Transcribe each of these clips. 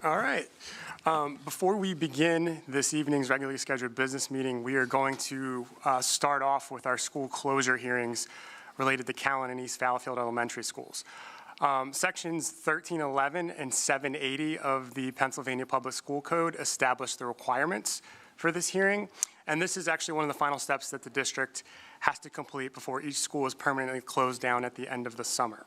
All right. Before we begin this evening's regularly scheduled business meeting, we are going to start off with our school closure hearings related to Callan and East Fallowfield Elementary Schools. Sections 1311 and 780 of the Pennsylvania Public School Code establish the requirements for this hearing, and this is actually one of the final steps that the district has to complete before each school is permanently closed down at the end of the summer.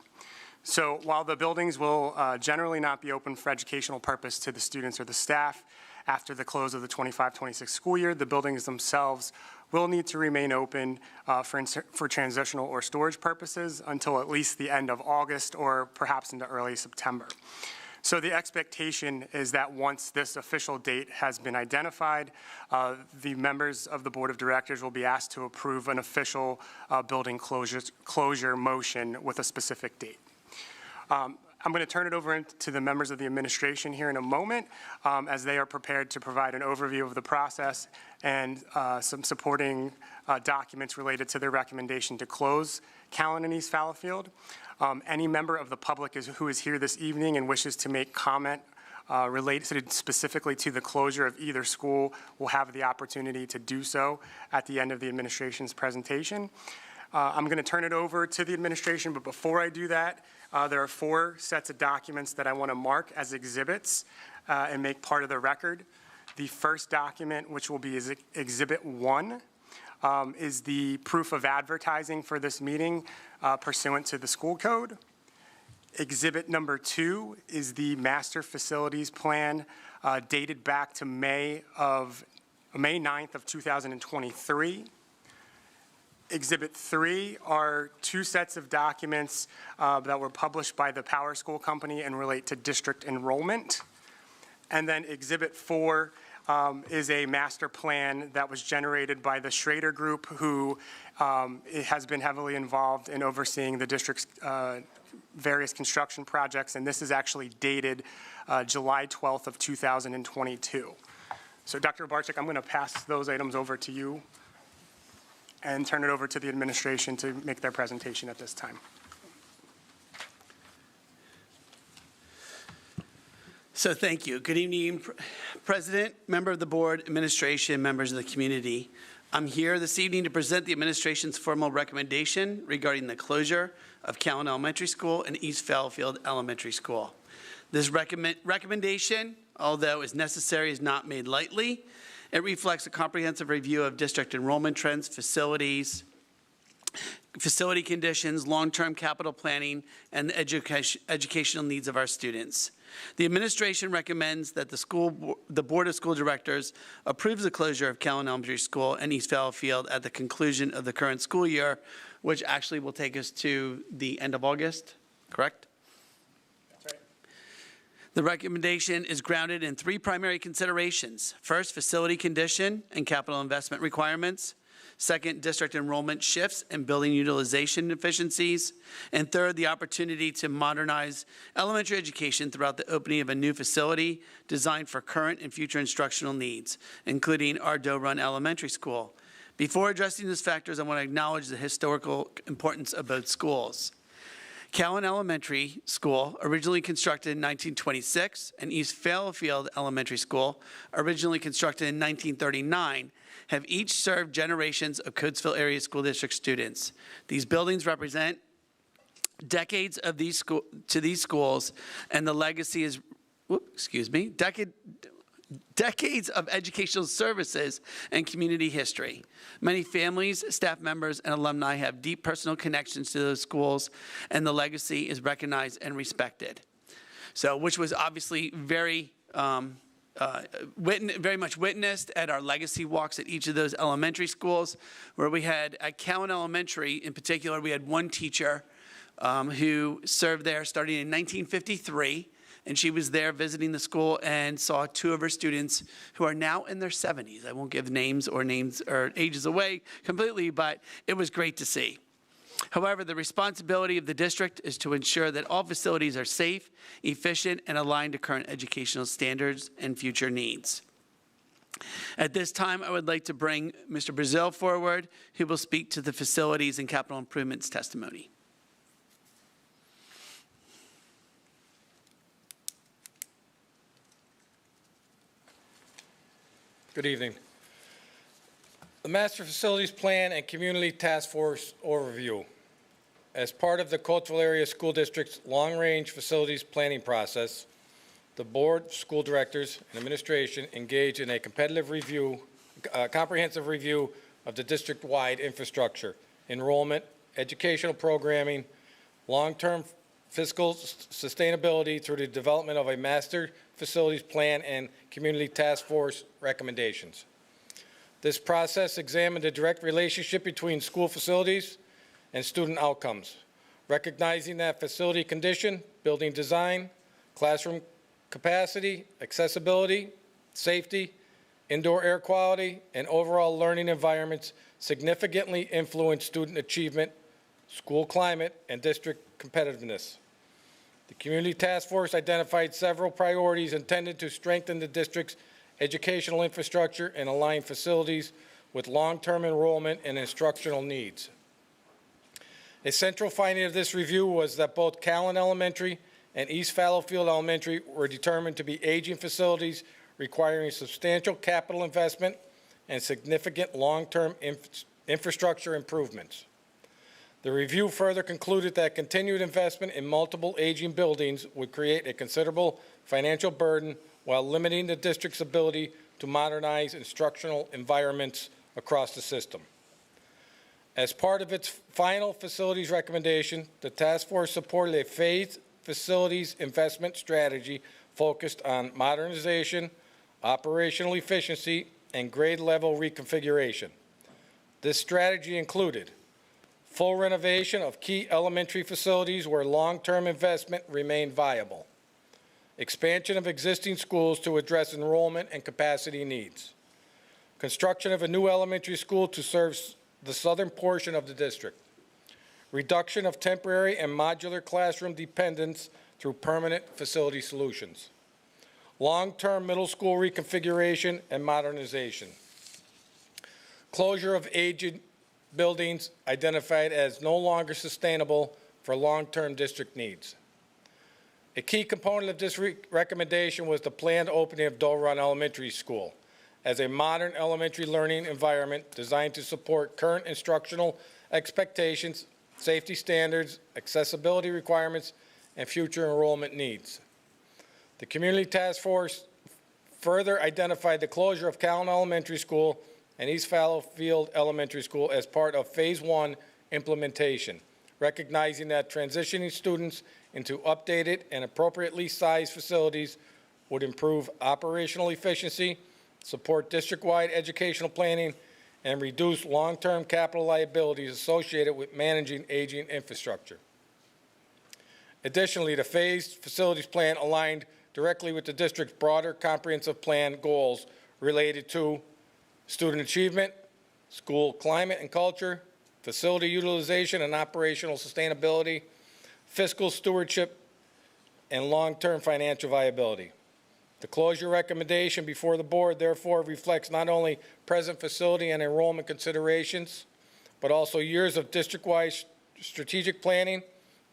So while the buildings will generally not be open for educational purpose to the students or the staff after the close of the 25-26 school year, the buildings themselves will need to remain open for transitional or storage purposes until at least the end of August or perhaps into early September. So the expectation is that once this official date has been identified, the members of the Board of Directors will be asked to approve an official building closure motion with a specific date. I'm going to turn it over to the members of the administration here in a moment as they are prepared to provide an overview of the process and some supporting documents related to their recommendation to close Callan and East Fallowfield. Any member of the public who is here this evening and wishes to make comment related specifically to the closure of either school will have the opportunity to do so at the end of the administration's presentation. I'm going to turn it over to the administration, but before I do that, there are 4 sets of documents that I want to mark as exhibits and make part of the record. The first document, which will be Exhibit 1, is the proof of advertising for this meeting pursuant to the school code. Exhibit number 2 is the master facilities plan dated back to May 9th of 2023. Exhibit 3 are 2 sets of documents that were published by the Power School Company and relate to district enrollment. And then Exhibit 4 is a master plan that was generated by the Schrader Group, who has been heavily involved in overseeing the district's various construction projects, and this is actually dated July 12th of 2022. So Dr. Barczyk, I'm going to pass those items over to you and turn it over to the administration to make their presentation at this time. So thank you. Good evening, President, member of the board, administration, members of the community. I'm here this evening to present the administration's formal recommendation regarding the closure of Callan Elementary School and East Fallowfield Elementary School. This recommendation, although is necessary, is not made lightly. It reflects a comprehensive review of district enrollment trends, facilities, facility conditions, long-term capital planning, and the educational needs of our students. The administration recommends that the Board of School Directors approves the closure of Callan Elementary School and East Fallowfield at the conclusion of the current school year, which actually will take us to the end of August, correct? The recommendation is grounded in 3 primary considerations. First, facility condition and capital investment requirements. Second, district enrollment shifts and building utilization efficiencies. And third, the opportunity to modernize elementary education throughout the opening of a new facility designed for current and future instructional needs, including our Doe Run Elementary School. Before addressing these factors, I want to acknowledge the historical importance of both schools. Callan Elementary School, originally constructed in 1926, and East Fallowfield Elementary School, originally constructed in 1939, have each served generations of Coatesville area school district students. These buildings represent decades of these schools, and the legacy is, decades of educational services and community history. Many families, staff members, and alumni have deep personal connections to those schools, and the legacy is recognized and respected. So, which was obviously very much witnessed at our legacy walks at each of those elementary schools, where we had, at Callan Elementary in particular, we had one teacher who served there starting in 1953. And she was there visiting the school and saw 2 of her students who are now in their 70s. I won't give names or ages away completely, but it was great to see. However, the responsibility of the district is to ensure that all facilities are safe, efficient, and aligned to current educational standards and future needs. At this time, I would like to bring Mr. Brazil forward, who will speak to the facilities and capital improvements testimony. Good evening. The Master Facilities Plan and Community Task Force Overview. As part of the Coatesville Area School District's long-range facilities planning process, the board, school directors, and administration engage in a comprehensive review of the district-wide infrastructure, enrollment, educational programming, long-term fiscal sustainability through the development of a master facilities plan and community task force recommendations. This process examined the direct relationship between school facilities and student outcomes, recognizing that facility condition, building design, classroom capacity, accessibility, safety, indoor air quality, and overall learning environments significantly influence student achievement, school climate, and district competitiveness. The Community Task Force identified several priorities intended to strengthen the district's educational infrastructure and align facilities with long-term enrollment and instructional needs. A central finding of this review was that both Callan Elementary and East Fallowfield Elementary were determined to be aging facilities requiring substantial capital investment and significant long-term infrastructure improvements. The review further concluded that continued investment in multiple aging buildings would create a considerable financial burden while limiting the district's ability to modernize instructional environments across the system. As part of its final facilities recommendation, the task force supported a phased facilities investment strategy focused on modernization, operational efficiency, and grade level reconfiguration. This strategy included full renovation of key elementary facilities where long-term investment remained viable, expansion of existing schools to address enrollment and capacity needs, construction of a new elementary school to serve the southern portion of the district, reduction of temporary and modular classroom dependence through permanent facility solutions, long-term middle school reconfiguration and modernization, closure of aged buildings identified as no longer sustainable for long-term district needs. A key component of this recommendation was the planned opening of Doe Run Elementary School as a modern elementary learning environment designed to support current instructional expectations, safety standards, accessibility requirements, and future enrollment needs. The Community Task Force further identified the closure of Callan Elementary School and East Fallowfield Elementary School as part of Phase 1 implementation, recognizing that transitioning students into updated and appropriately sized facilities would improve operational efficiency, support district-wide educational planning, and reduce long-term capital liabilities associated with managing aging infrastructure. Additionally, the phased facilities plan aligned directly with the district's broader comprehensive plan goals related to student achievement, school climate and culture, facility utilization and operational sustainability, fiscal stewardship, and long-term financial viability. The closure recommendation before the board therefore reflects not only present facility and enrollment considerations, but also years of district-wide strategic planning,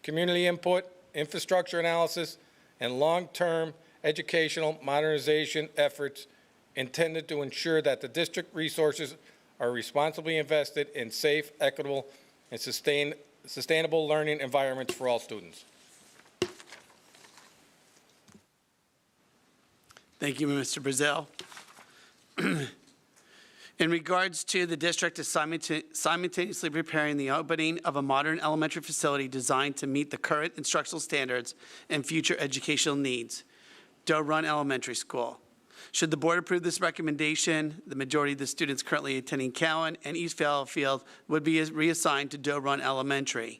community input, infrastructure analysis, and long-term educational modernization efforts intended to ensure that the district resources are responsibly invested in safe, equitable, and sustainable learning environments for all students. Thank you, Mr. Brazil. In regards to the district is simultaneously preparing the opening of a modern elementary facility designed to meet the current instructional standards and future educational needs, Doe Run Elementary School. Should the board approve this recommendation, the majority of the students currently attending Callan and East Fallowfield would be reassigned to Doe Run Elementary.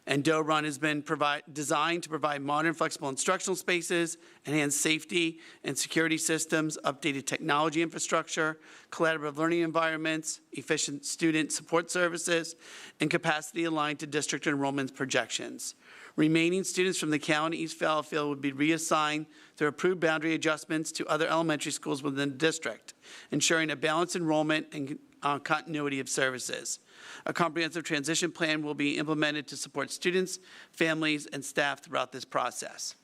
And Doe Run has been designed to provide modern, flexible instructional spaces, enhanced safety and security systems, updated technology infrastructure, collaborative learning environments, efficient student support services, and capacity aligned to district enrollment projections. Remaining students from the Callan and East Fallowfield would be reassigned through approved boundary adjustments to other elementary schools within the district, ensuring a balanced enrollment and continuity of services. A comprehensive transition plan will be implemented to support students, families, and staff throughout this process.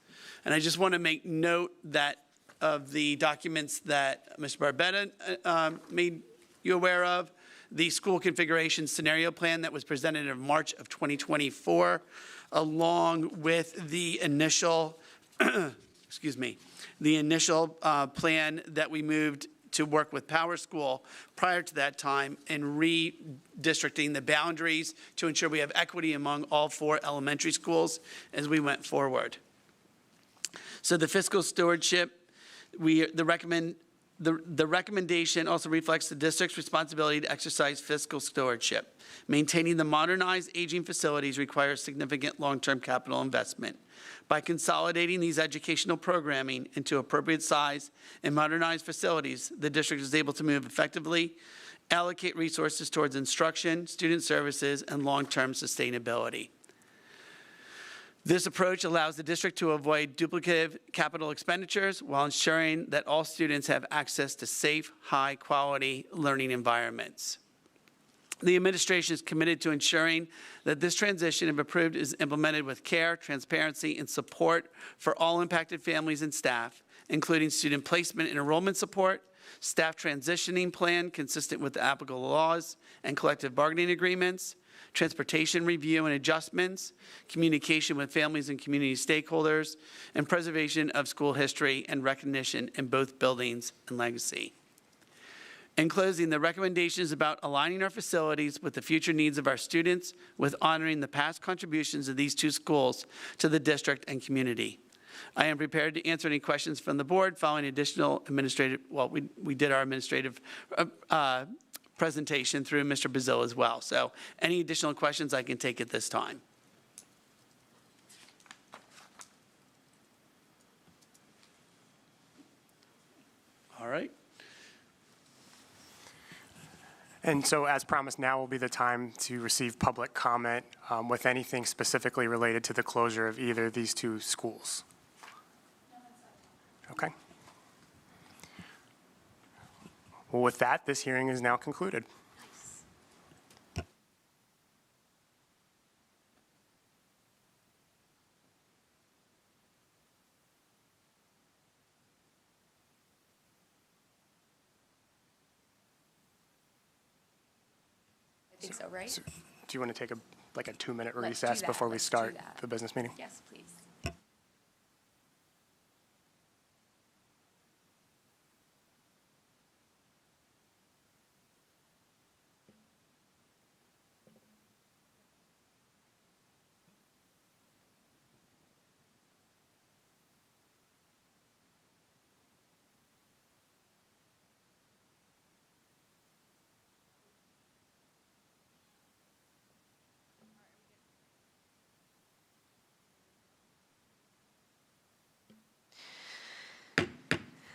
And I just want to make note that of the documents that Mr. Barbetta made you aware of, the school configuration scenario plan that was presented in March of 2024, along with the initial, excuse me, the initial plan that we moved to work with Power School prior to that time in redistricting the boundaries to ensure we have equity among all 4 elementary schools as we went forward. So the fiscal stewardship, the recommendation also reflects the district's responsibility to exercise fiscal stewardship. Maintaining the modernized aging facilities requires significant long-term capital investment. By consolidating these educational programming into appropriate size and modernized facilities, the district is able to move effectively, allocate resources towards instruction, student services, and long-term sustainability. This approach allows the district to avoid duplicative capital expenditures while ensuring that all students have access to safe, high-quality learning environments. The administration is committed to ensuring that this transition, if approved, is implemented with care, transparency, and support for all impacted families and staff, including student placement and enrollment support, staff transitioning plan consistent with the applicable laws and collective bargaining agreements, transportation review and adjustments, communication with families and community stakeholders, and preservation of school history and recognition in both buildings and legacy. In closing, the recommendation is about aligning our facilities with the future needs of our students, with honoring the past contributions of these 2 schools to the district and community. I am prepared to answer any questions from the board following additional administrative, well, we did our administrative presentation through Mr. Bazil as well. So any additional questions I can take at this time. All right. And so as promised, now will be the time to receive public comment with anything specifically related to the closure of either of these 2 schools. Okay. Well, with that, this hearing is now concluded. I think so, right? So, do you want to take a 2-minute Let's do recess that. before we Let's do start that. the business meeting? Yes, please.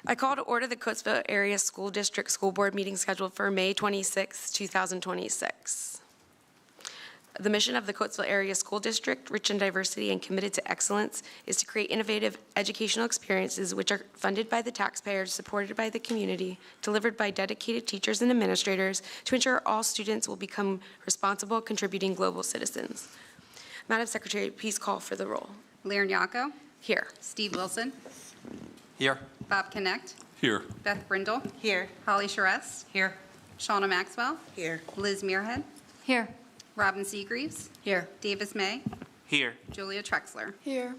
I call to order the Coatesville Area School District School Board meeting scheduled for May 26, 2026. The mission of the Coatesville Area School District, rich in diversity and committed to excellence, is to create innovative educational experiences which are funded by the taxpayers, supported by the community, delivered by dedicated teachers and administrators to ensure all students will become responsible, contributing global citizens. Madam Secretary, please call for the roll. Leon Yacco. Here. Steve Wilson. Here. Bob Connect. Here. Beth Brindle. Here. Holly Charest. Here. Shauna Maxwell. Here. Liz Muirhead. Here. Robin Seagreaves. Here. Davis May. Here. Julia Trexler. Here.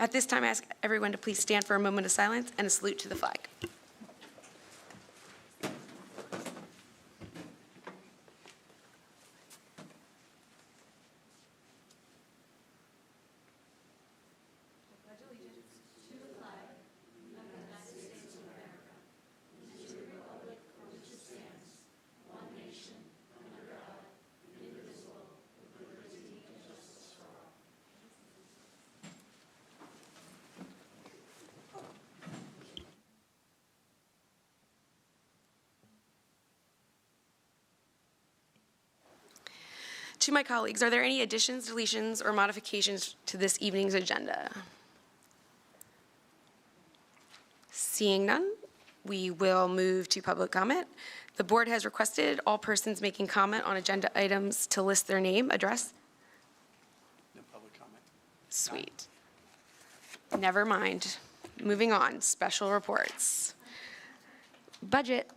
At this time, I ask everyone to please stand for a moment of silence and a salute to the flag. To my colleagues, are there any additions, deletions, or modifications to this evening's agenda? Seeing none, we will move to public comment. The board has requested all persons making comment on agenda items to list their name, address. No public comment. Sweet. Never mind. Moving on, special reports. Budget.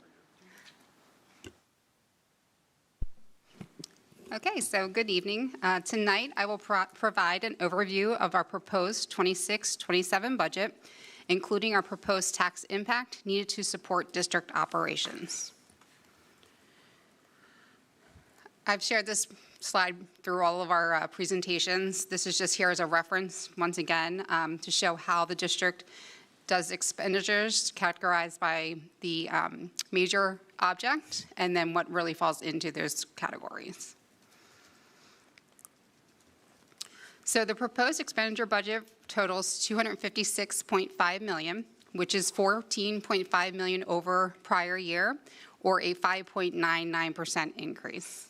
Okay, so good evening. Tonight, I will provide an overview of our proposed 26-27 budget, including our proposed tax impact needed to support district operations. I've shared this slide through all of our presentations. This is just here as a reference, once again, to show how the district does expenditures categorized by the major object, and then what really falls into those categories. So the proposed expenditure budget totals $256.5 million, which is $14.5 million over prior year, or a 5.99% increase.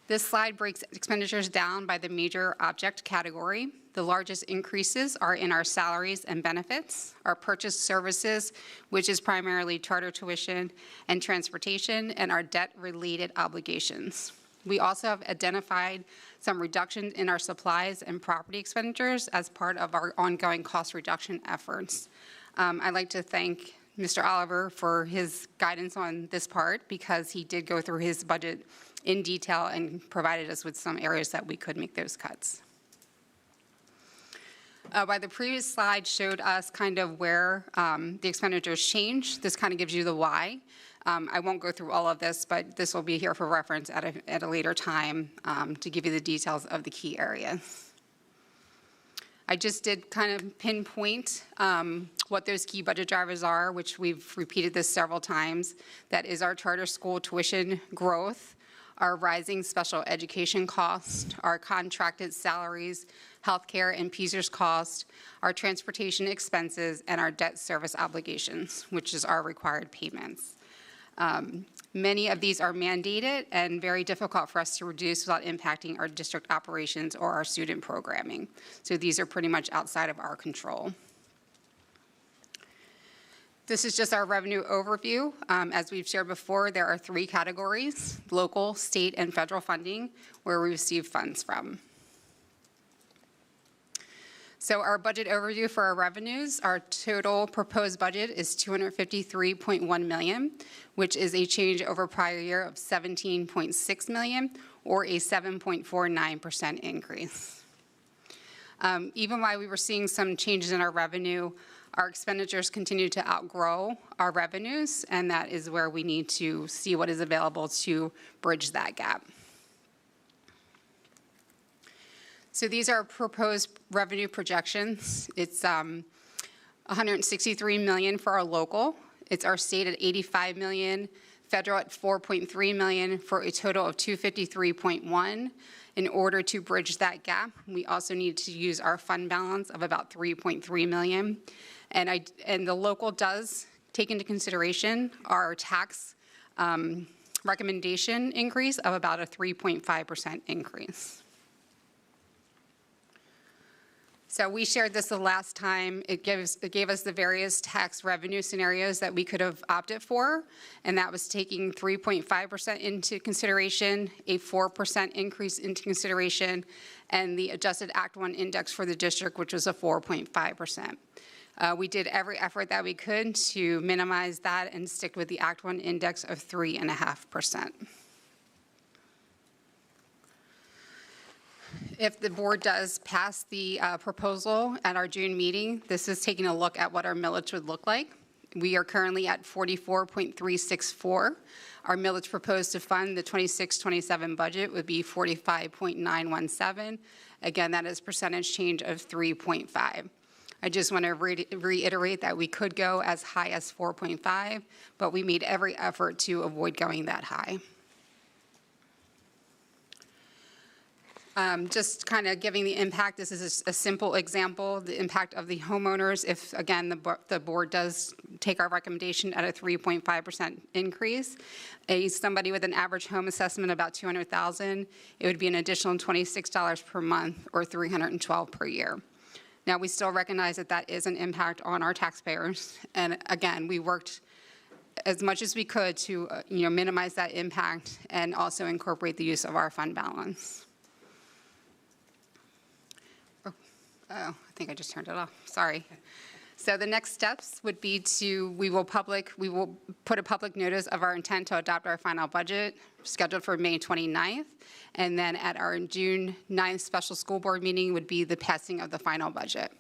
This slide breaks expenditures down by the major object category. The largest increases are in our salaries and benefits, our purchased services, which is primarily charter tuition and transportation, and our debt-related obligations. We also have identified some reductions in our supplies and property expenditures as part of our ongoing cost reduction efforts. I'd like to thank Mr. Oliver for his guidance on this part, because he did go through his budget in detail and provided us with some areas that we could make those cuts. While the previous slide showed us kind of where the expenditures changed, this kind of gives you the why. I won't go through all of this, but this will be here for reference at a later time to give you the details of the key areas. I just did kind of pinpoint what those key budget drivers are, which we've repeated this several times. That is our charter school tuition growth, our rising special education cost, our contracted salaries, healthcare and PSERS cost, our transportation expenses, and our debt service obligations, which is our required payments. Many of these are mandated and very difficult for us to reduce without impacting our district operations or our student programming. So these are pretty much outside of our control. This is just our revenue overview. As we've shared before, there are 3 categories: local, state, and federal funding, where we receive funds from. So our budget overview for our revenues, our total proposed budget is $253.1 million, which is a change over prior year of $17.6 million, or a 7.49% increase. Even while we were seeing some changes in our revenue, our expenditures continue to outgrow our revenues, and that is where we need to see what is available to bridge that gap. So these are proposed revenue projections. It's $163 million for our local. It's our state at $85 million, federal at $4.3 million, for a total of $253.1. In order to bridge that gap, we also need to use our fund balance of about $3.3 million. And the local does take into consideration our tax recommendation increase of about a 3.5% increase. So we shared this the last time. It gave us the various tax revenue scenarios that we could have opted for, and that was taking 3.5% into consideration, a 4% increase into consideration, and the adjusted Act 1 index for the district, which was a 4.5%. We did every effort that we could to minimize that and stick with the Act 1 index of 3.5%. If the board does pass the proposal at our June meeting, this is taking a look at what our millage would look like. We are currently at 44.364. Our millage proposed to fund the 26-27 budget would be 45.917. Again, that is percentage change of 3.5. I just want to reiterate that we could go as high as 4.5, but we made every effort to avoid going that high. Just kind of giving the impact, this is a simple example, the impact of the homeowners. If, again, the board does take our recommendation at a 3.5% increase, somebody with an average home assessment of about $200,000, it would be an additional $26 per month, or $312 per year. Now, we still recognize that that is an impact on our taxpayers, and again, we worked as much as we could to minimize that impact and also incorporate the use of our fund balance. I think I just turned it off, sorry. So the next steps would be we will put a public notice of our intent to adopt our final budget scheduled for May 29th. And then at our June 9th special school board meeting would be the passing of the final budget.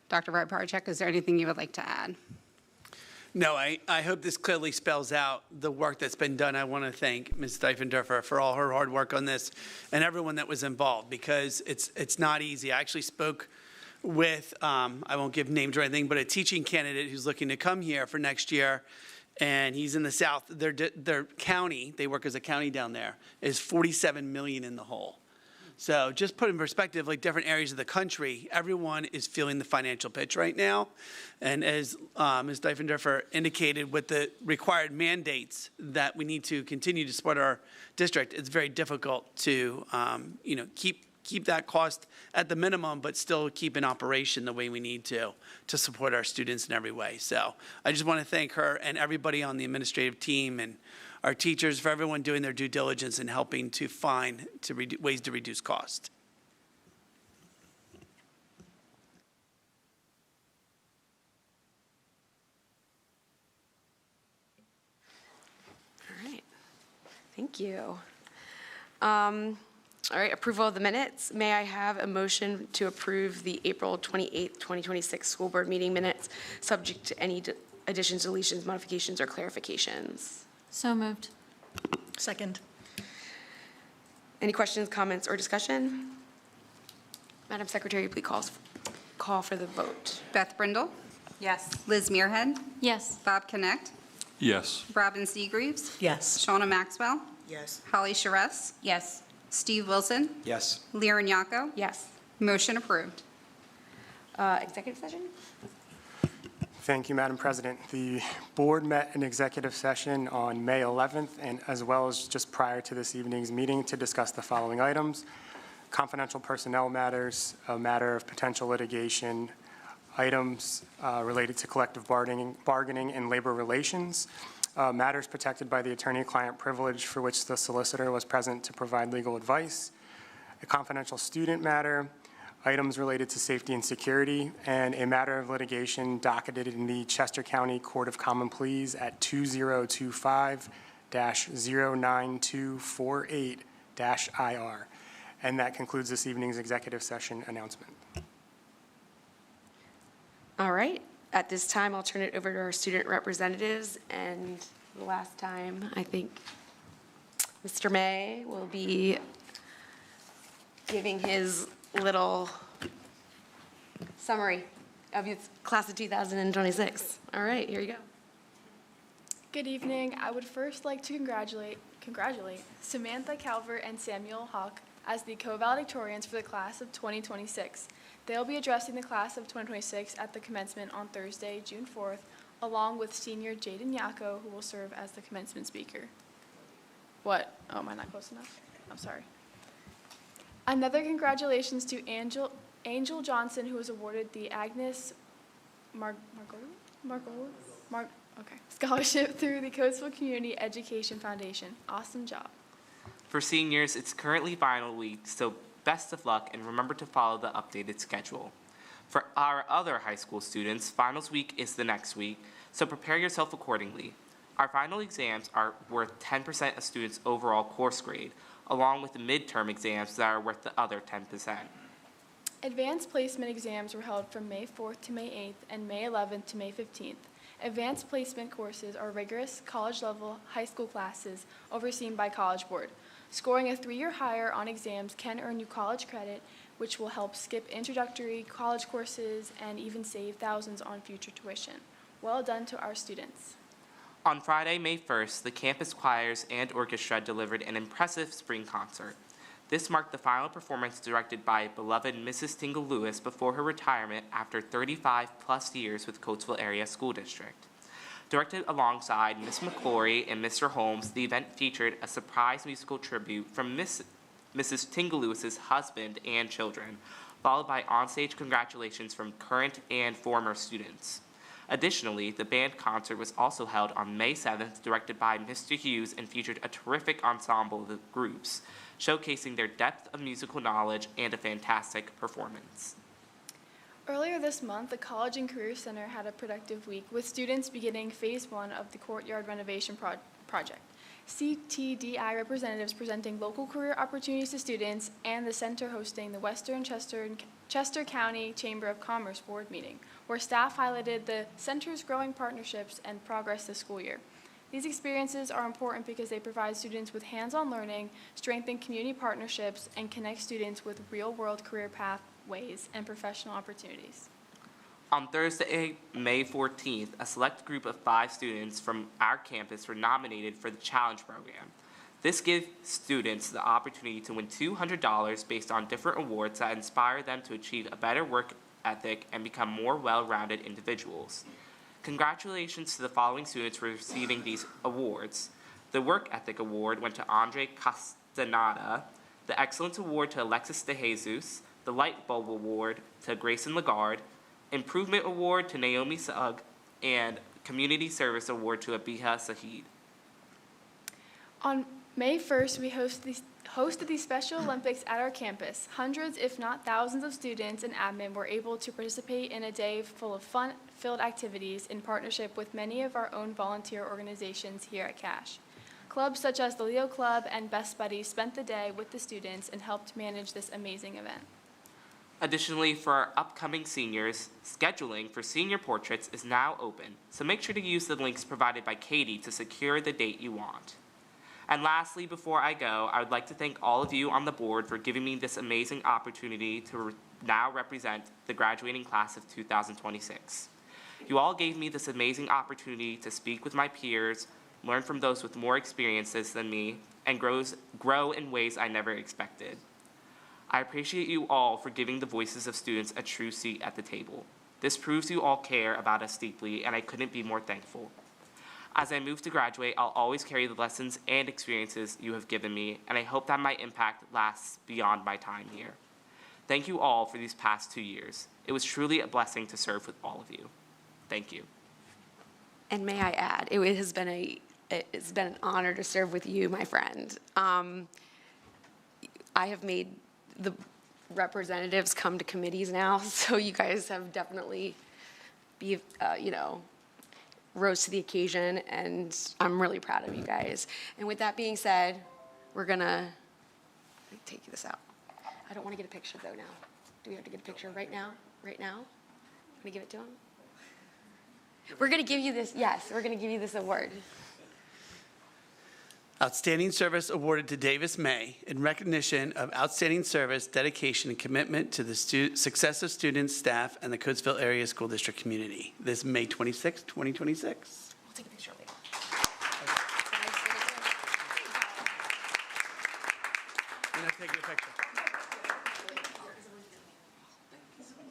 Dr. Barczyk, is there anything you would like to add? No, I hope this clearly spells out the work that's been done. I want to thank Ms. Diefendorfer for all her hard work on this and everyone that was involved, because it's not easy. I actually spoke with, I won't give names or anything, but a teaching candidate who's looking to come here for next year, and he's in the South. Their county, they work as a county down there, is 47 million in the hole. So just put in perspective, like different areas of the country, everyone is feeling the financial pitch right now. And as Ms. Diefendorfer indicated, with the required mandates that we need to continue to support our district, it's very difficult to, keep that cost at the minimum, but still keep in operation the way we need to support our students in every way. So I just want to thank her and everybody on the administrative team and our teachers, for everyone doing their due diligence and helping to find ways to reduce cost. All right. Thank you. All right, approval of the minutes. May I have a motion to approve the April 28th, 2026 school board meeting minutes, subject to any additions, deletions, modifications, or clarifications? So moved. Second. Any questions, comments, or discussion? Madam Secretary, please call for the vote. Beth Brindle, Yes. Liz Muirhead, Yes. Bob Connect, Yes. Robin Seagreaves, Yes. Shauna Maxwell, Yes. Holly Charest, Yes. Steve Wilson, Yes. Liren Yako. Yes. Motion approved. Executive session? Thank you, Madam President. The board met in executive session on May 11th, and as well as just prior to this evening's meeting, to discuss the following items: confidential personnel matters, a matter of potential litigation, items related to collective bargaining and labor relations, matters protected by the attorney-client privilege for which the solicitor was present to provide legal advice, a confidential student matter, items related to safety and security, and a matter of litigation docketed in the Chester County Court of Common Pleas at 2025-09248-IR. And that concludes this evening's executive session announcement. All right. At this time, I'll turn it over to our student representatives. And the last time, I think Mr. May will be giving his little summary of his class of 2026. All right, here you go. Good evening. I would first like to congratulate Samantha Calvert and Samuel Hawk as the co-valedictorians for the class of 2026. They'll be addressing the class of 2026 at the commencement on Thursday, June 4th, along with senior Jaden Yako, who will serve as the commencement speaker. What? Oh, am I not close enough? I'm sorry. Another congratulations to Angel Johnson, who was awarded the Agnes Scholarship through the Coatesville Community Education Foundation. Awesome job. For seniors, it's currently final week, so best of luck, and remember to follow the updated schedule. For our other high school students, finals week is the next week, so prepare yourself accordingly. Our final exams are worth 10% of students' overall course grade, along with the midterm exams that are worth the other 10%. Advanced placement exams were held from May 4th to May 8th and May 11th to May 15th. Advanced placement courses are rigorous college-level high school classes overseen by College Board. Scoring a 3-year higher on exams can earn you college credit, which will help skip introductory college courses and even save thousands on future tuition. Well done to our students. On Friday, May 1st, the campus choirs and orchestra delivered an impressive spring concert. This marked the final performance directed by beloved Mrs. Tingle Lewis before her retirement after 35-plus years with Coatesville Area School District. Directed alongside Miss McClory and Mr. Holmes, the event featured a surprise musical tribute from Mrs. Tingle Lewis's husband and children, followed by onstage congratulations from current and former students. Additionally, the band concert was also held on May 7th, directed by Mr. Hughes, and featured a terrific ensemble of groups, showcasing their depth of musical knowledge and a fantastic performance. Earlier this month, the College and Career Center had a productive week with students beginning Phase 1 of the courtyard renovation project. CTDI representatives presenting local career opportunities to students, and the center hosting the Western Chester County Chamber of Commerce Board meeting, where staff highlighted the center's growing partnerships and progress this school year. These experiences are important because they provide students with hands-on learning, strengthen community partnerships, and connect students with real-world career pathways and professional opportunities. On Thursday, May 14th, a select group of 5 students from our campus were nominated for the Challenge Program. This gives students the opportunity to win $200 based on different awards that inspire them to achieve a better work ethic and become more well-rounded individuals. Congratulations to the following students for receiving these awards. The Work Ethic Award went to Andre Castaneda, the Excellence Award to Alexis De Jesus, the Light Bulb Award to Grayson Lagarde, Improvement Award to Naomi Sugg, and Community Service Award to Abiha Sahid. On May 1st, we hosted the Special Olympics at our campus. Hundreds, if not thousands, of students and admin were able to participate in a day full of fun-filled activities in partnership with many of our own volunteer organizations here at CASH. Clubs such as the Leo Club and Best Buddies spent the day with the students and helped manage this amazing event. Additionally, for our upcoming seniors, scheduling for senior portraits is now open, so make sure to use the links provided by Katie to secure the date you want. And lastly, before I go, I would like to thank all of you on the board for giving me this amazing opportunity to now represent the graduating class of 2026. You all gave me this amazing opportunity to speak with my peers, learn from those with more experiences than me, and grow in ways I never expected. I appreciate you all for giving the voices of students a true seat at the table. This proves you all care about us deeply, and I couldn't be more thankful. As I move to graduate, I'll always carry the lessons and experiences you have given me, and I hope that my impact lasts beyond my time here. Thank you all for these past 2 years. It was truly a blessing to serve with all of you. Thank you. And may I add, it's been an honor to serve with you, my friend. I have made the representatives come to committees now, so you guys have definitely rose to the occasion, and I'm really proud of you guys. And with that being said, we're gonna take this out. I don't want to get a picture though now. Do we have to get a picture right now? Right now? I'm gonna give it to him. We're gonna give you this, yes, we're gonna give you this award. Outstanding Service awarded to Davis May in recognition of outstanding service, dedication, and commitment to the success of students, staff, and the Coatesville Area School District community. This May 26, 2026. We'll take a picture later. We're not taking a picture.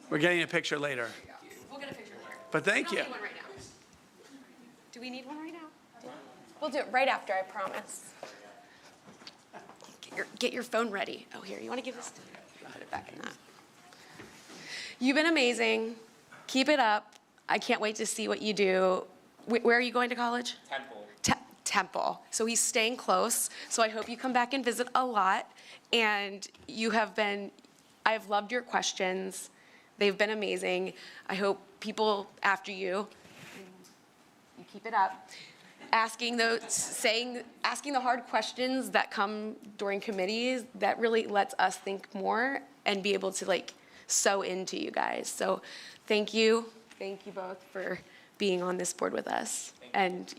We're getting a picture later. We'll get a picture later. But thank We you. don't need one right now. Do we need one right now? We'll do it right after, I promise. Get your phone ready. Oh, here, you want to give this? Put it back in that. You've been amazing. Keep it up. I can't wait to see what you do. Where are you going to college? Temple. Temple. So he's staying close. So I hope you come back and visit a lot. And I have loved your questions. They've been amazing. I hope people after you keep it up. Asking the hard questions that come during committees, that really lets us think more and be able to sew into you guys. So thank you both for being on this board with us. And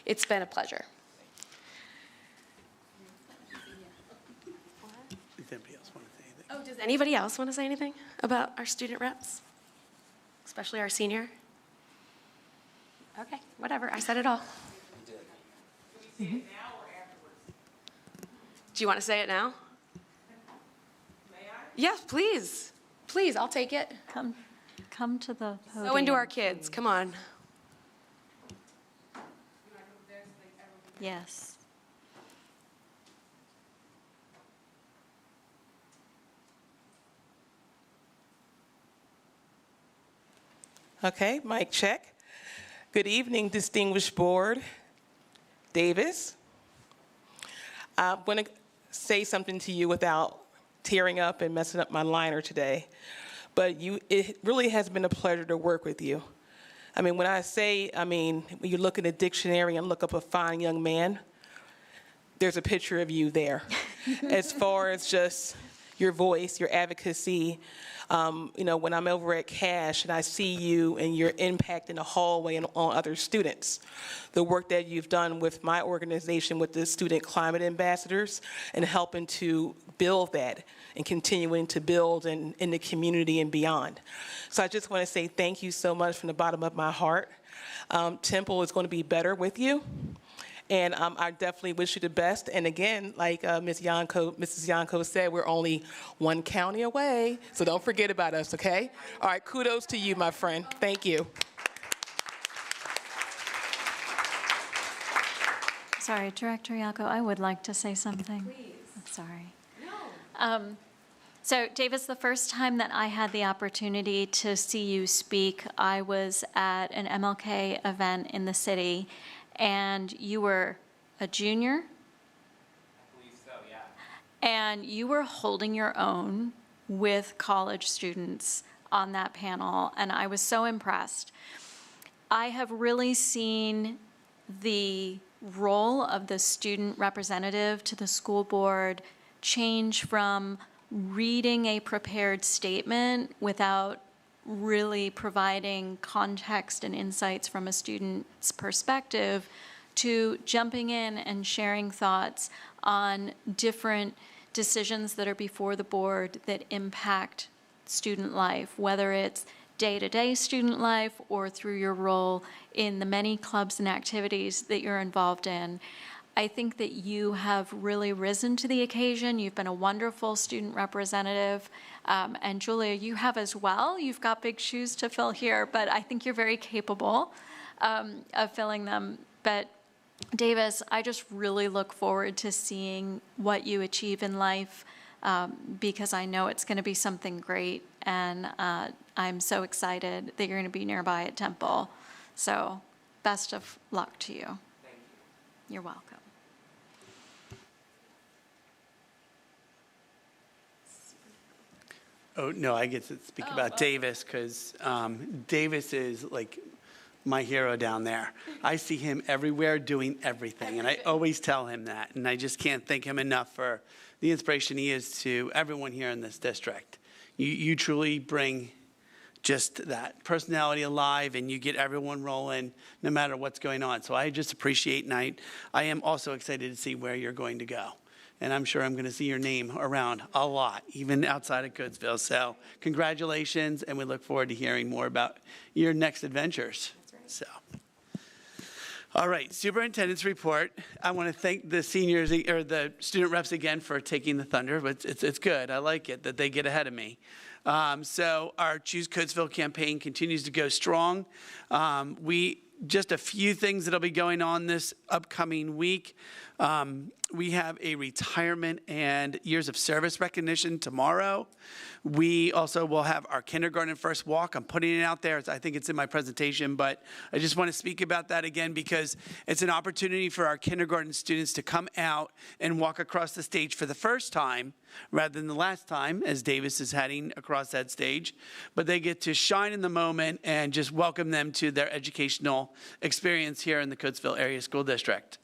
it's been a pleasure. Does anybody else want to say anything about our student reps? Especially our senior? Okay, whatever, I said it all. Do you want to say it now? May I? Yes, please. Please, I'll take it. Come to the podium. Go into our kids, come on. Yes. Okay, mic check. Good evening, distinguished board. Davis. I'm going to say something to you without tearing up and messing up my liner today. but it really has been a pleasure to work with you. I mean, when I say, when you look in the dictionary and look up a fine young man, there's a picture of you there. As far as just your voice, your advocacy, when I'm over at Cash and I see you and your impact in the hallway and on other students, the work that you've done with my organization with the Student Climate Ambassadors and helping to build that and continuing to build in the community and beyond. So I just want to say thank you so much from the bottom of my heart. Temple is going to be better with you. And I definitely wish you the best. And again, like Mrs. Yanko said, we're only one county away, so don't forget about us, okay? All right, kudos to you, my friend. Thank you. Sorry, Director Yako, I would like to say something. Please. I'm sorry. No. So, Davis, the first time that I had the opportunity to see you speak, I was at an MLK event in the city, and you were a junior. I believe so, yeah. And you were holding your own with college students on that panel, and I was so impressed. I have really seen the role of the student representative to the school board change from reading a prepared statement without really providing context and insights from a student's perspective to jumping in and sharing thoughts on different decisions that are before the board that impact student life, whether it's day-to-day student life or through your role in the many clubs and activities that you're involved in. I think that you have really risen to the occasion. You've been a wonderful student representative. And Julia, you have as well. You've got big shoes to fill here, but I think you're very capable of filling them. But Davis, I just really look forward to seeing what you achieve in life because I know it's going to be something great. And I'm so excited that you're going to be nearby at Temple. So best of luck to you. Thank you. You're welcome. Oh, no, I get to speak about Davis because Davis is like my hero down there. I see him everywhere doing everything, and I always tell him that. And I just can't thank him enough for the inspiration he is to everyone here in this district. You truly bring just that personality alive, and you get everyone rolling no matter what's going on. So I just appreciate, and I am also excited to see where you're going to go. And I'm sure I'm going to see your name around a lot, even outside of Coatesville. So congratulations, and we look forward to hearing more about your next adventures. That's right. So, all right, superintendent's report. I want to thank the seniors or the student reps again for taking the thunder, but it's good. I like it that they get ahead of me. So our Choose Coatesville campaign continues to go strong. Just a few things that'll be going on this upcoming week. We have a retirement and years of service recognition tomorrow. We also will have our kindergarten first walk. I'm putting it out there. I think it's in my presentation, but I just want to speak about that again because it's an opportunity for our kindergarten students to come out and walk across the stage for the first time rather than the last time as Davis is heading across that stage. But they get to shine in the moment and just welcome them to their educational experience here in the Coatesville Area School District.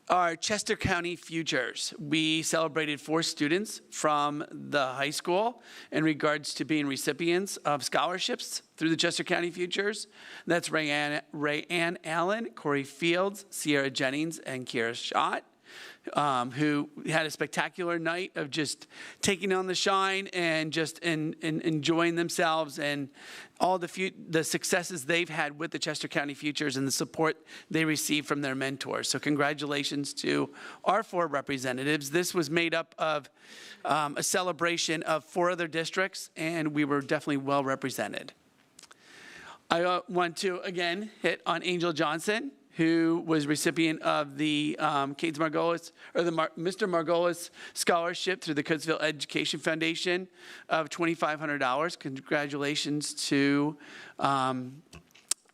Our Chester County Futures. We celebrated 4 students from the high school in regards to being recipients of scholarships through the Chester County Futures. That's Rayanne Allen, Corey Fields, Sierra Jennings, and Kira Schott, who had a spectacular night of just taking on the shine and just enjoying themselves and all the successes they've had with the Chester County Futures and the support they received from their mentors. So congratulations to our 4 representatives. This was made up of a celebration of 4 other districts, and we were definitely well represented. I want to, again, hit on Angel Johnson, who was recipient of the Mr. Margolis Scholarship through the Coatesville Education Foundation of $2,500. Congratulations to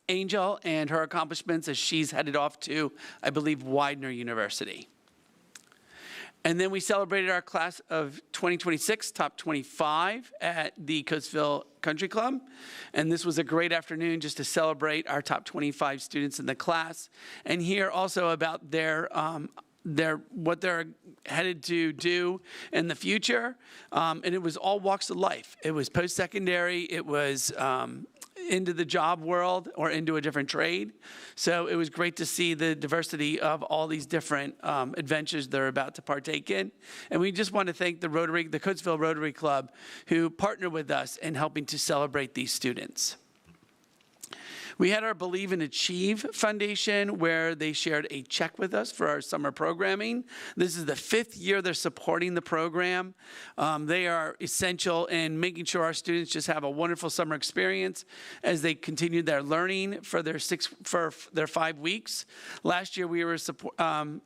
Angel and her accomplishments as she's headed off to, I believe, Widener University. And then we celebrated our class of 2026, top 25 at the Coatesville Country Club. And this was a great afternoon just to celebrate our top 25 students in the class and hear also about their what they're headed to do in the future. And it was all walks of life. It was post-secondary. It was into the job world or into a different trade. So it was great to see the diversity of all these different adventures they're about to partake in. And we just want to thank the Coatesville Rotary Club, who partnered with us in helping to celebrate these students. We had our Believe and Achieve Foundation, where they shared a check with us for our summer programming. This is the 5th year they're supporting the program. They are essential in making sure our students just have a wonderful summer experience as they continue their learning for their 5 weeks. Last year, we were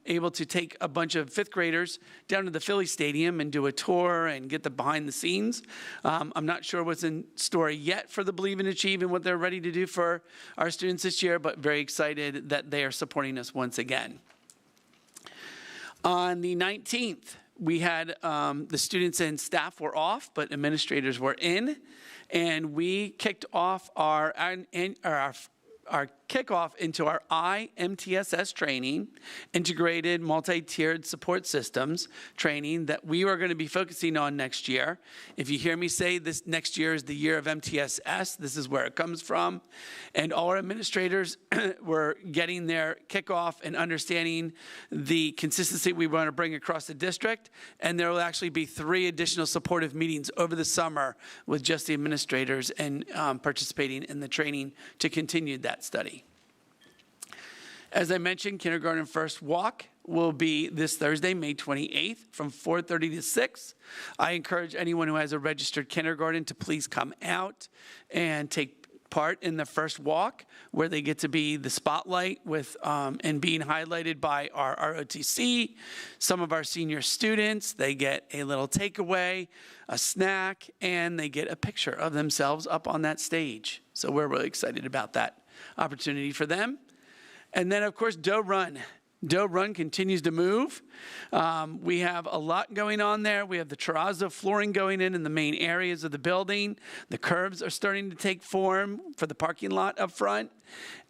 able to take a bunch of 5th graders down to the Philly Stadium and do a tour and get the behind the scenes. I'm not sure what's in store yet for the Believe and Achieve and what they're ready to do for our students this year, but very excited that they are supporting us once again. On the 19th, we had the students and staff were off, but administrators were in, and we kicked off our kickoff into our IMTSS training, Integrated Multi-Tiered Support Systems training that we are going to be focusing on next year. If you hear me say this next year is the year of MTSS, this is where it comes from. And all our administrators were getting their kickoff and understanding the consistency we want to bring across the district. And there will actually be 3 additional supportive meetings over the summer with just the administrators and participating in the training to continue that study. As I mentioned, kindergarten first walk will be this Thursday, May 28th from 4:30 to 6. I encourage anyone who has a registered kindergarten to please come out and take part in the first walk, where they get to be the spotlight with and being highlighted by our ROTC, some of our senior students. They get a little takeaway, a snack, and they get a picture of themselves up on that stage. So we're really excited about that opportunity for them. And then, of course, Doe Run. Doe Run continues to move. We have a lot going on there. We have the terrazzo flooring going in the main areas of the building. The curbs are starting to take form for the parking lot up front.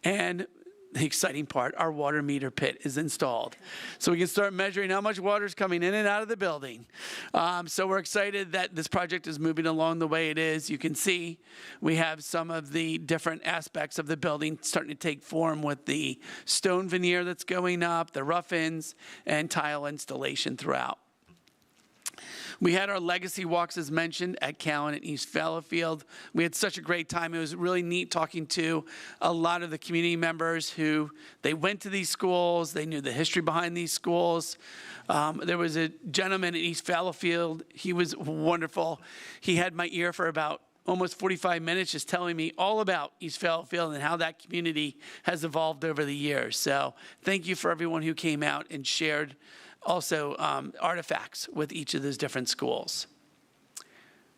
And the exciting part, our water meter pit is installed. So we can start measuring how much water is coming in and out of the building. So we're excited that this project is moving along the way it is. You can see we have some of the different aspects of the building starting to take form with the stone veneer that's going up, the rough-ins, and tile installation throughout. We had our legacy walks, as mentioned, at Callan and East Fallowfield. We had such a great time. It was really neat talking to a lot of the community members who, they went to these schools. They knew the history behind these schools. There was a gentleman at East Fallowfield. He was wonderful. He had my ear for about almost 45 minutes just telling me all about East Fallowfield and how that community has evolved over the years. So thank you for everyone who came out and shared also artifacts with each of those different schools.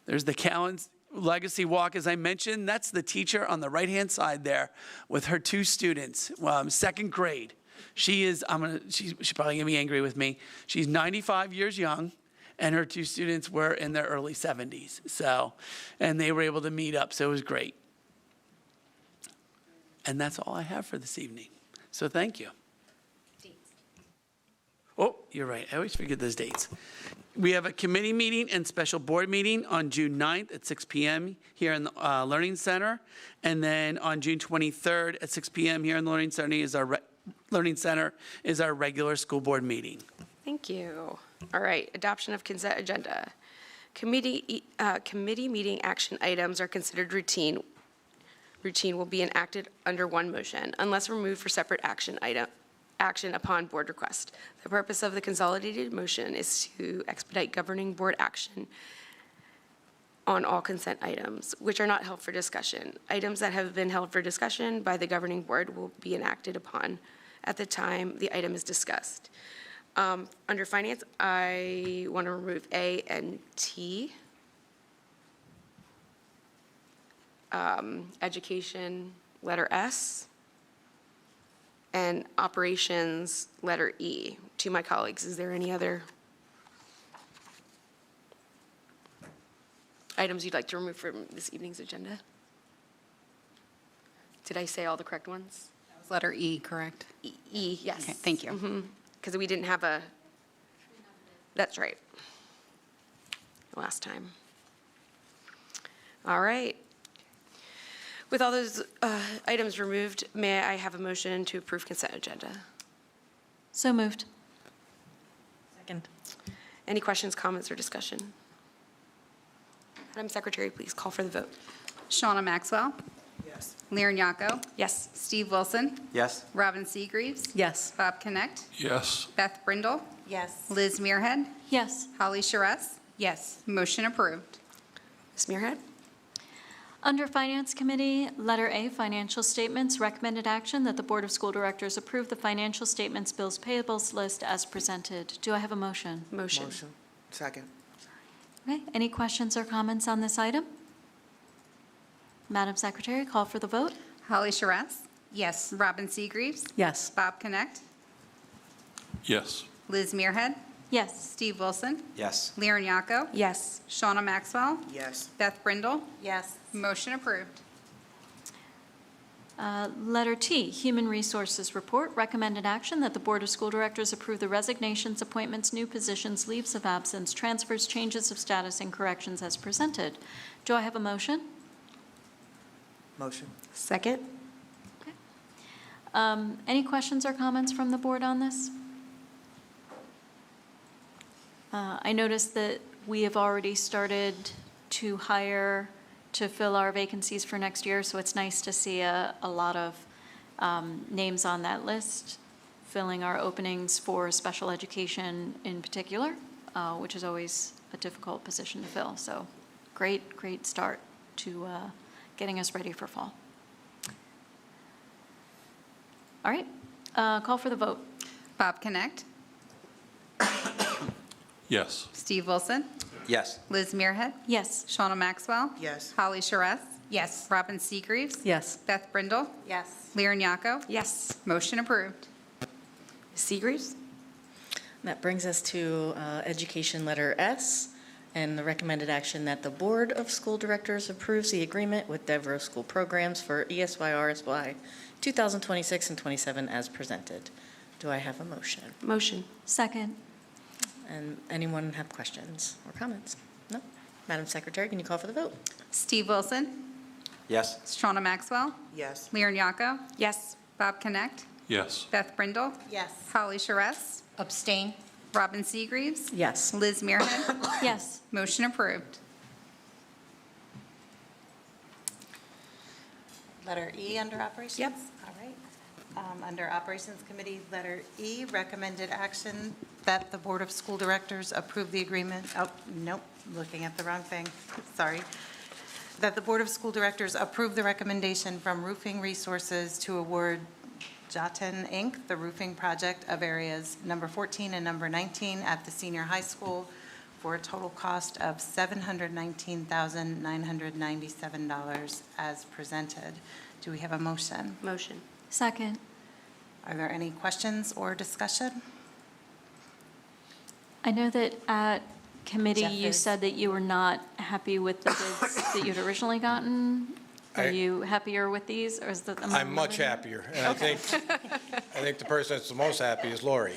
There's the Callan's Legacy Walk, as I mentioned. That's the teacher on the right-hand side there with her 2 students, 2nd grade. She's probably gonna be angry with me. She's 95 years young, and her 2 students were in their early 70s. So, and they were able to meet up, so it was great. And that's all I have for this evening. So thank you. Oh, you're right. I always forget those dates. We have a committee meeting and special board meeting on June 9th at 6 p.m. here in the Learning Center. And then on June 23rd at 6 p.m. here in the Learning Center is our regular school board meeting. Thank you. All right, adoption of consent agenda. Committee meeting action items are considered routine. Routine will be enacted under one motion unless removed for separate action upon board request. The purpose of the consolidated motion is to expedite governing board action on all consent items, which are not held for discussion. Items that have been held for discussion by the governing board will be enacted upon at the time the item is discussed. Under finance, I want to remove A and T. Education, letter S. And operations, letter E. To my colleagues, is there any other items you'd like to remove from this evening's agenda? Did I say all the correct ones? Letter E, correct? E, yes. Okay, thank you. Because we didn't have a, that's right. Last time. All right. With all those items removed, may I have a motion to approve consent agenda? So moved. Second. Any questions, comments, or discussion? Madam Secretary, please call for the vote. Shauna Maxwell. Yes. Liren Yako. Yes. Steve Wilson. Yes. Robin Seagreaves. Yes. Bob Connect. Yes. Beth Brindle. Yes. Liz Muirhead. Yes. Holly Charess. Yes. Motion approved. Ms. Muirhead? Under Finance Committee, letter A, financial statements, recommended action that the Board of School Directors approve the financial statements, bills, payables list as presented. Do I have a motion? Motion. Second. Okay, any questions or comments on this item? Madam Secretary, call for the vote. Holly Charess. Yes. Robin Seagreaves. Yes. Bob Connect. Yes. Liz Muirhead. Yes. Steve Wilson. Yes. Liren Yako. Yes. Shauna Maxwell. Yes. Beth Brindle. Yes. Motion approved. Letter T, Human Resources Report, recommended action that the Board of School Directors approve the resignations, appointments, new positions, leaves of absence, transfers, changes of status, and corrections as presented. Do I have a motion? Motion. Second? Any questions or comments from the board on this? I noticed that we have already started to hire to fill our vacancies for next year, so it's nice to see a lot of names on that list, filling our openings for special education in particular, which is always a difficult position to fill. So great start to getting us ready for fall. All right, call for the vote. Bob Connect. Yes. Steve Wilson. Yes. Liz Muirhead. Yes. Shauna Maxwell. Yes. Holly Charess. Yes. Robin Seagreaves. Yes. Beth Brindle. Yes. Liren Yako. Yes. Motion approved. Ms. Seagreaves? That brings us to Education Letter S, and the recommended action that the Board of School Directors approves the agreement with Devereaux School Programs for ESY-RSY 2026 and 27 as presented. Do I have a motion? Motion. Second. And anyone have questions or comments? No? Madam Secretary, can you call for the vote? Steve Wilson. Yes. Shauna Maxwell. Yes. Liren Yako. Yes. Bob Connect. Yes. Beth Brindle. Yes. Holly Charess. Abstain. Robin Seagreaves. Yes. Liz Muirhead. Yes. Motion approved. Letter E under operations? Yep. All right. Under Operations Committee, letter E, recommended action that the Board of School Directors approve the agreement, oh, nope, looking at the wrong thing, sorry. That the Board of School Directors approve the recommendation from Roofing Resources to award Jotin Inc., the roofing project of areas number 14 and number 19 at the senior high school for a total cost of $719,997 as presented. Do we have a motion? Motion. Second. Are there any questions or discussion? I know that at committee, Jeff you is. said that you were not happy with the bids that you'd originally gotten. Are you happier with these, or is that? I'm much happier, and I think the person that's the most happy is Lori.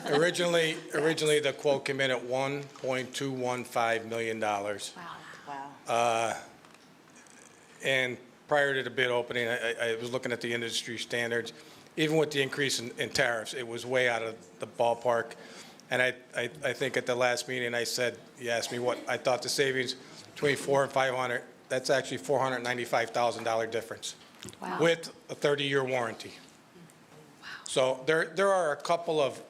Originally, the quote came in at $1.215 million. Wow. And prior to the bid opening, I was looking at the industry standards. Even with the increase in tariffs, it was way out of the ballpark. And I think at the last meeting, I said, you asked me what I thought the savings between $400 and $500. That's actually $495,000 difference. Wow. With a 30-year warranty. Wow. So there are a couple of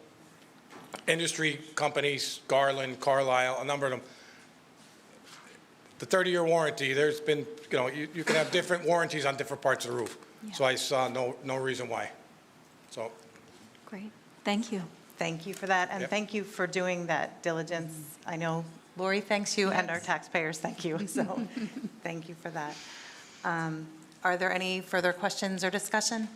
industry companies, Garland, Carlisle, a number of them. The 30-year warranty, there's been, you can have different warranties on different parts of the roof. Yeah. So I saw no reason why. So. Great, thank you. Thank you for that, and Yep. thank you for doing that diligence. I know Lori thanks you, and our taxpayers thank you, so thank you for that. Are there any further questions or discussion?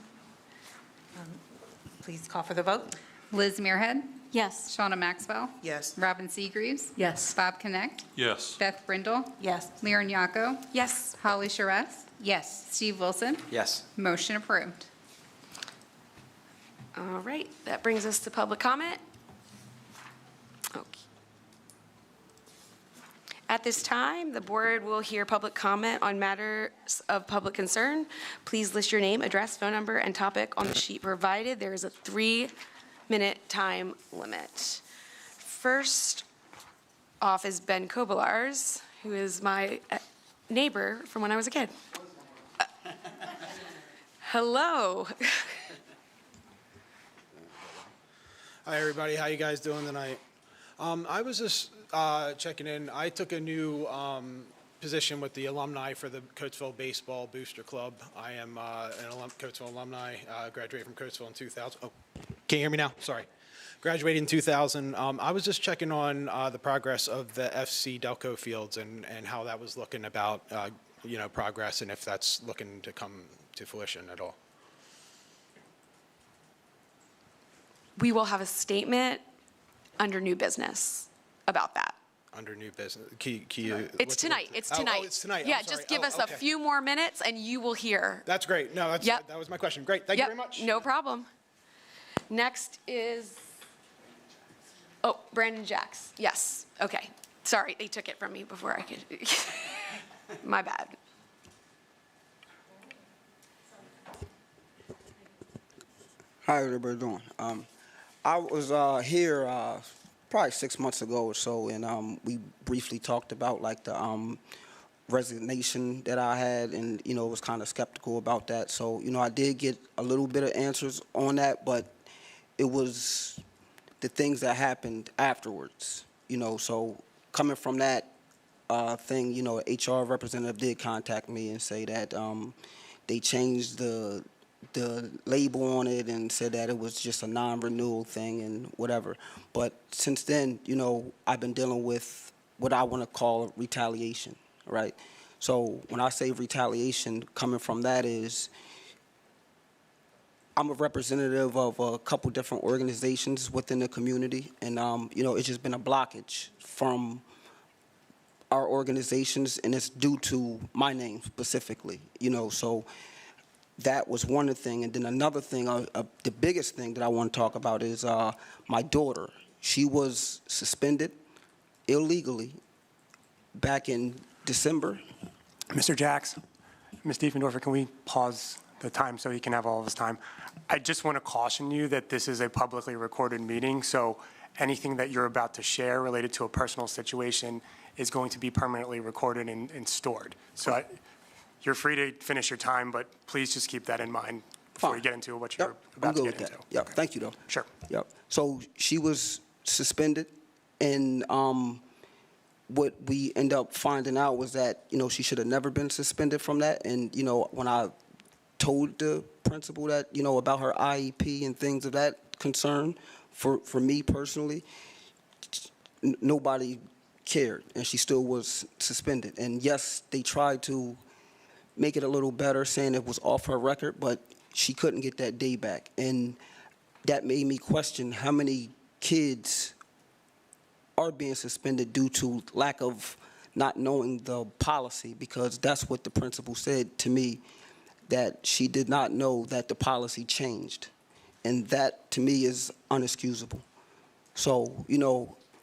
Please call for the vote. Liz Muirhead. Yes. Shauna Maxwell. Yes. Robin Seagreaves. Yes. Bob Connect. Yes. Beth Brindle. Yes. Leon Yako. Yes. Holly Charest. Yes. Steve Wilson. Yes. Motion approved. All right, that brings us to public comment. Okay. At this time, the board will hear public comment on matters of public concern. Please list your name, address, phone number, and topic on the sheet provided. There is a 3-minute time limit. First off is Ben Kobalars, who is my neighbor from when I was a kid. Hello. Hi, everybody. How you guys doing tonight? I was just checking in. I took a new position with the alumni for the Coatesville Baseball Booster Club. I am an Coatesville alumni, graduated from Coatesville in 2000. Oh, can you hear me now? Sorry. Graduated in 2000. I was just checking on the progress of the FC Delco fields and how that was looking about, progress and if that's looking to come to fruition at all. We will have a statement under new business about that. Under new business. Can you, It's tonight. It's tonight. Oh, it's tonight. Yeah, I'm sorry. just give Oh, us a okay. few more minutes and you will hear. That's great. No, Yep. that was my question. Great. Thank you very much. No problem. Next is, Brandon Jacks. Yes, okay. Sorry, they took it from me before I could. My bad. How everybody doing? I was here probably 6 months ago or so, and we briefly talked about like the resignation that I had, and was kind of skeptical about that. So I did get a little bit of answers on that, but it was the things that happened afterwards. So coming from that thing, HR representative did contact me and say that they changed the label on it and said that it was just a non-renewal thing and whatever. But since then, I've been dealing with what I want to call retaliation, right? So when I say retaliation, coming from that is I'm a representative of a couple different organizations within the community, and it's just been a blockage from our organizations, and it's due to my name specifically, so that was one thing. And then another thing, the biggest thing that I want to talk about is my daughter. She was suspended illegally back in December. Mr. Jacks, Ms. Diefendorfer, can we pause the time so he can have all of his time? I just want to caution you that this is a publicly recorded meeting, so anything that you're about to share related to a personal situation is going to be permanently recorded and stored. So you're free to finish your time, but please just keep that in mind before you get into what you're about to get into. Yep, thank you, though. Sure. Yep. So she was suspended, and what we end up finding out was that, she should have never been suspended from that. And, when I told the principal that, about her IEP and things of that concern, for me personally, nobody cared, and she still was suspended. And yes, they tried to make it a little better, saying it was off her record, but she couldn't get that day back. And that made me question how many kids are being suspended due to lack of not knowing the policy, because that's what the principal said to me, that she did not know that the policy changed. And that, to me, is unexcusable. So,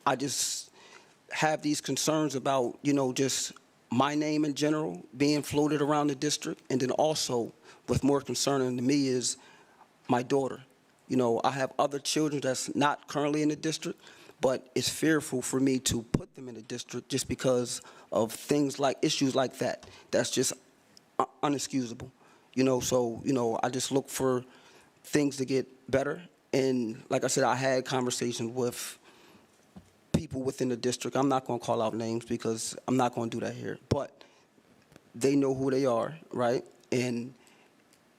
I just have these concerns about, just my name in general being floated around the district, and then also what's more concerning to me is my daughter. I have other children that's not currently in the district, but it's fearful for me to put them in the district just because of things like issues like that. That's just unexcusable. So, I just look for things to get better. And like I said, I had conversations with people within the district. I'm not going to call out names because I'm not going to do that here. But they know who they are, right? And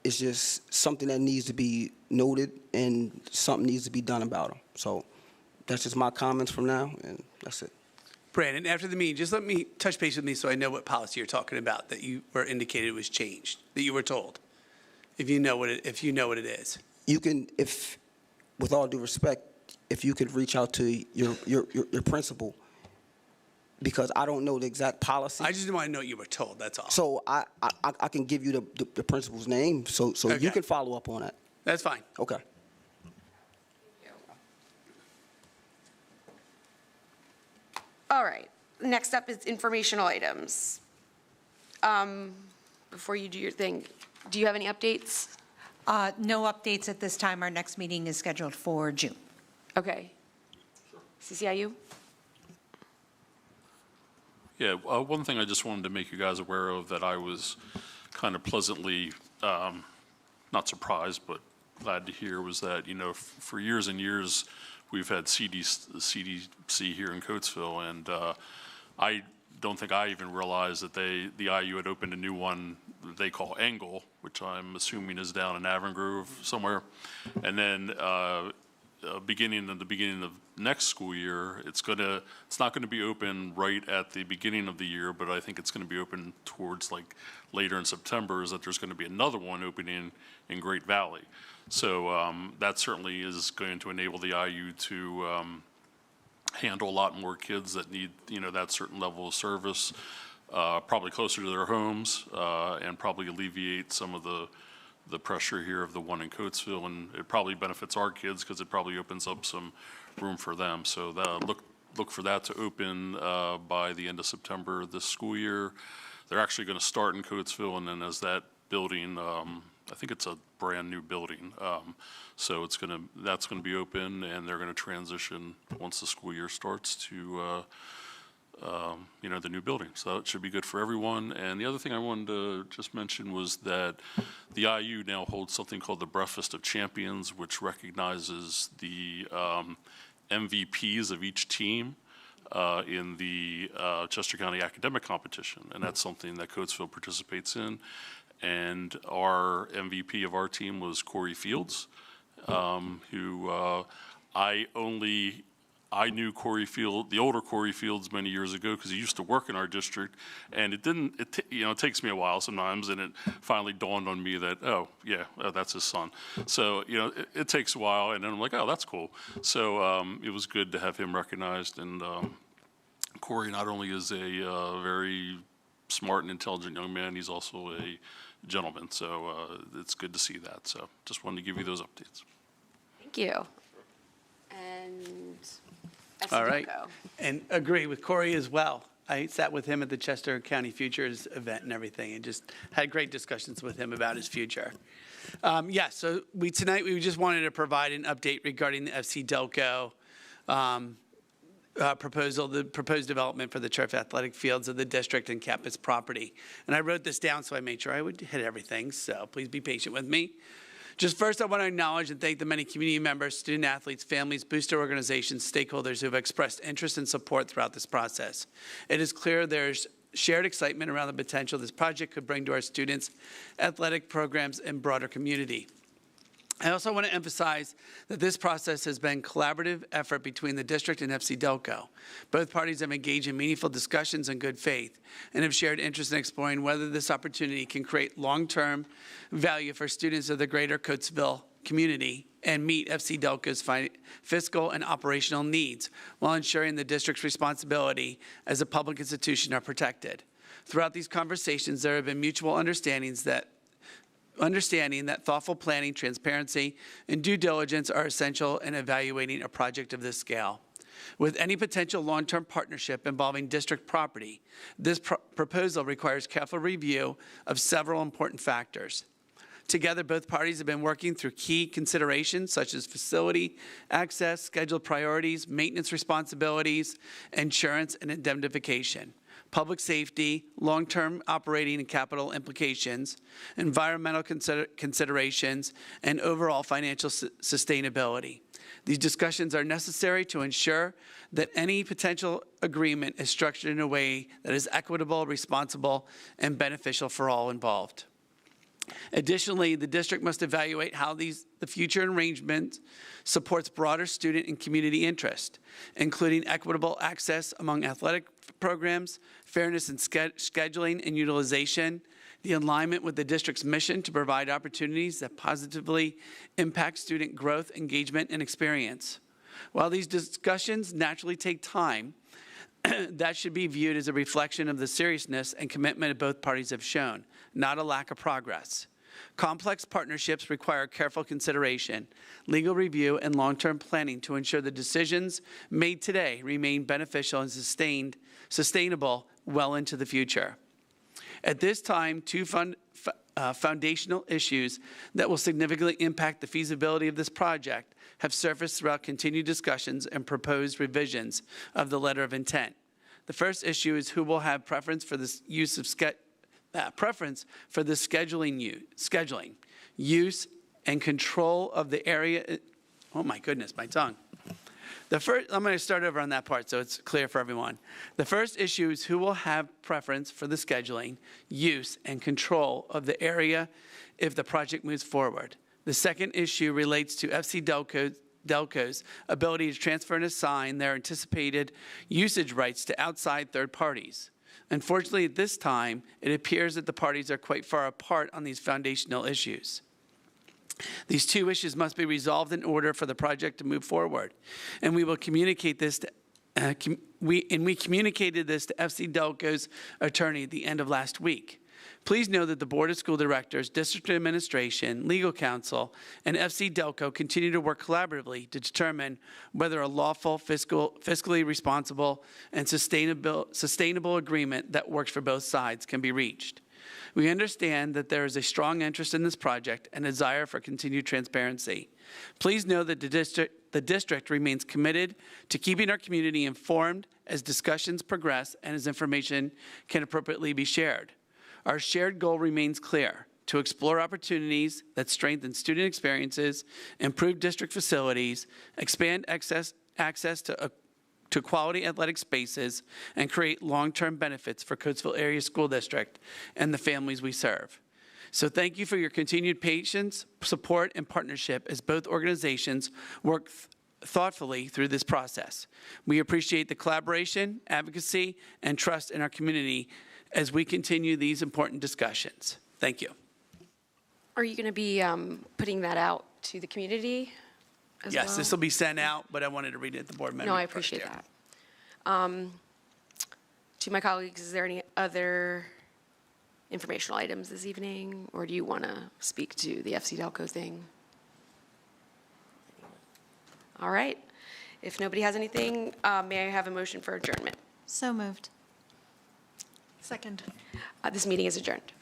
it's just something that needs to be noted and something needs to be done about them. So that's just my comments from now, and that's it. Brandon, after the meeting, just let me touch base with me so I know what policy you're talking about that you were indicated was changed, that you were told, if you know what it is. You can, if, with all due respect, if you could reach out to your principal, because I don't know the exact policy. I just didn't want to know what you were told, that's all. So I can give you the principal's name, so Okay. you can follow up on that. That's fine. Okay. All right, next up is informational items. Before you do your thing, do you have any updates? No updates at this time. Our next meeting is scheduled for June. Okay. CCIU? Yeah, one thing I just wanted to make you guys aware of that I was kind of pleasantly, not surprised, but glad to hear was that, you know, for years and years, we've had CDC here in Coatesville, and I don't think I even realized that the IU had opened a new one that they call Angle, which I'm assuming is down in Avon Grove somewhere. And then beginning of next school year, it's not gonna be open right at the beginning of the year, but I think it's gonna be open towards like later in September, is that there's gonna be another one opening in Great Valley. So that certainly is going to enable the IU to handle a lot more kids that need, you know, that certain level of service, probably closer to their homes, and probably alleviate some of the pressure here of the one in Coatesville, and it probably benefits our kids because it probably opens up some room for them. So look for that to open by the end of September this school year. They're actually going to start in Coatesville, and then as that building, I think it's a brand new building, so that's gonna be open, and they're gonna transition once the school year starts to you know, the new building. So it should be good for everyone. And the other thing I wanted to just mention was that the IU now holds something called the Breakfast of Champions, which recognizes the MVPs of each team in the Chester County Academic Competition. And that's something that Coatesville participates in. And our MVP of our team was Corey Fields, who I knew Corey Field, the older Corey Fields, many years ago because he used to work in our district, and it takes me a while sometimes, and it finally dawned on me that, that's his son. So, you know, it takes a while, and then I'm like, oh, that's cool. So it was good to have him recognized, and Corey not only is a very smart and intelligent young man, he's also a gentleman, so it's good to see that. So just wanted to give you those updates. Thank you. And All right, and agree with Corey as well. I sat with him at the Chester County Futures event and everything, and just had great discussions with him about his future. So tonight we just wanted to provide an update regarding the FC Delco proposal, the proposed development for the turf athletic fields of the district and campus property. And I wrote this down so I made sure I would hit everything, so please be patient with me. Just first, I want to acknowledge and thank the many community members, student athletes, families, booster organizations, stakeholders who have expressed interest and support throughout this process. It is clear there's shared excitement around the potential this project could bring to our students, athletic programs, and broader community. I also want to emphasize that this process has been a collaborative effort between the district and FC Delco. Both parties have engaged in meaningful discussions in good faith and have shared interest in exploring whether this opportunity can create long-term value for students of the greater Coatesville community and meet FC Delco's fiscal and operational needs while ensuring the district's responsibility as a public institution are protected. Throughout these conversations, there have been mutual understanding that thoughtful planning, transparency, and due diligence are essential in evaluating a project of this scale. With any potential long-term partnership involving district property, this proposal requires careful review of several important factors. Together, both parties have been working through key considerations such as facility, access, scheduled priorities, maintenance responsibilities, insurance, and indemnification, public safety, long-term operating and capital implications, environmental considerations, and overall financial sustainability. These discussions are necessary to ensure that any potential agreement is structured in a way that is equitable, responsible, and beneficial for all involved. Additionally, the district must evaluate how the future arrangement supports broader student and community interest, including equitable access among athletic programs, fairness in scheduling and utilization, the alignment with the district's mission to provide opportunities that positively impact student growth, engagement, and experience. While these discussions naturally take time, that should be viewed as a reflection of the seriousness and commitment both parties have shown, not a lack of progress. Complex partnerships require careful consideration, legal review, and long-term planning to ensure the decisions made today remain beneficial and sustainable well into the future. At this time, two foundational issues that will significantly impact the feasibility of this project have surfaced throughout continued discussions and proposed revisions of the letter of intent. The first issue is who will have preference for this use of scheduling, use, and control of the area. Oh my goodness, my tongue. I'm going to start over on that part so it's clear for everyone. The first issue is who will have preference for the scheduling, use, and control of the area if the project moves forward. The second issue relates to FC Delco's ability to transfer and assign their anticipated usage rights to outside third parties. Unfortunately, at this time, it appears that the parties are quite far apart on these foundational issues. These two issues must be resolved in order for the project to move forward, and we will communicate this to we communicated this to FC Delco's attorney at the end of last week. Please know that the Board of School Directors, District Administration, Legal Counsel, and FC Delco continue to work collaboratively to determine whether a lawful, fiscally responsible, and sustainable agreement that works for both sides can be reached. We understand that there is a strong interest in this project and a desire for continued transparency. Please know that the district remains committed to keeping our community informed as discussions progress and as information can appropriately be shared. Our shared goal remains clear: to explore opportunities that strengthen student experiences, improve district facilities, expand access to quality athletic spaces, and create long-term benefits for Coatesville Area School District and the families we serve. So thank you for your continued patience, support, and partnership as both organizations work thoughtfully through this process. We appreciate the collaboration, advocacy, and trust in our community as we continue these important discussions. Thank you. Are you going to be putting that out to the community as well? Yes, this will be sent out, but I wanted to read it at the board member. No, I appreciate that. To my colleagues, is there any other informational items this evening, or do you want to speak to the FC Delco thing? All right. If nobody has anything, may I have a motion for adjournment? So moved. Second. This meeting is adjourned.